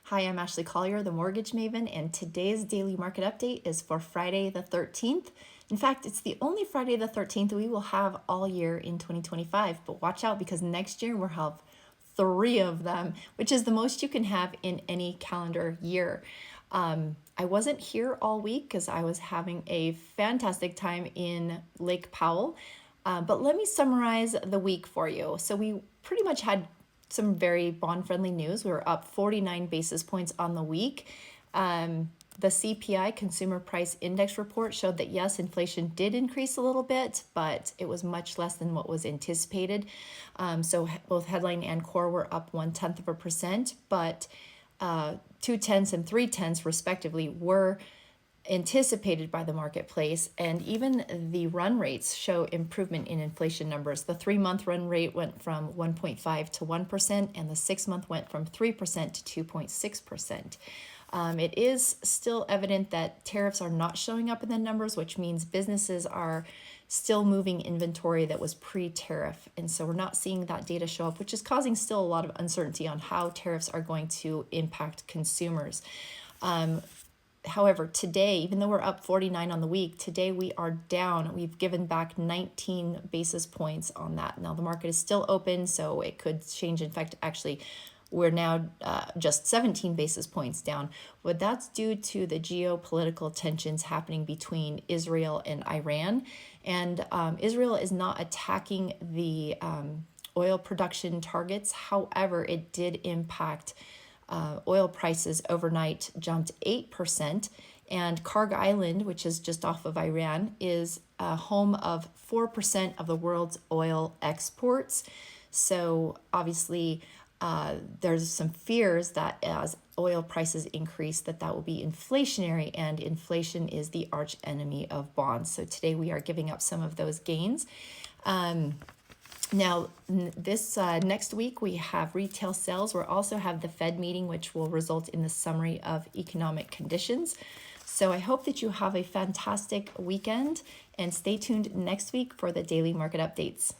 Hi, I'm Ashley Collier, the Mortgage Maven, and today's daily market update is for Friday the 13th. In fact, it's the only Friday the 13th we will have all year in 2025, but watch out because next year we'll have 3 of them, which is the most you can have in any calendar year. I wasn't here all week because I was having a fantastic time in Lake Powell, but let me summarize the week for you. So we pretty much had some very bond friendly news. We were up 49 basis points on the week. The CPI, Consumer Price Index report, showed that yes, inflation did increase a little bit, but it was much less than what was anticipated. So both headline and core were up 0.1%, but 0.2 and 0.3 respectively were anticipated by the marketplace, and even the run rates show improvement in inflation numbers. The 3-month run rate went from 1.5 to 1%, and the 6-month went from 3% to 2.6%. It is still evident that tariffs are not showing up in the numbers, which means businesses are still moving inventory that was pre-tariff. And so we're not seeing that data show up, which is causing still a lot of uncertainty on how tariffs are going to impact consumers. However, today, even though we're up 49 on the week, today we are down. We've given back 19 basis points on that. Now, the market is still open, so it could change. In fact, actually, we're now just 17 basis points down. But that's due to the geopolitical tensions happening between Israel and Iran. And Israel is not attacking the oil production targets. However, it did impact oil prices overnight, jumped 8%, and Kharg Island, which is just off of Iran, is home of 4% of the world's oil exports. So obviously, there's some fears that as oil prices increase, that will be inflationary, and inflation is the arch enemy of bonds. So today we are giving up some of those gains. Now, this next week, we have retail sales. We'll also have the Fed meeting, which will result in the summary of economic conditions. So I hope that you have a fantastic weekend and stay tuned next week for the daily market updates.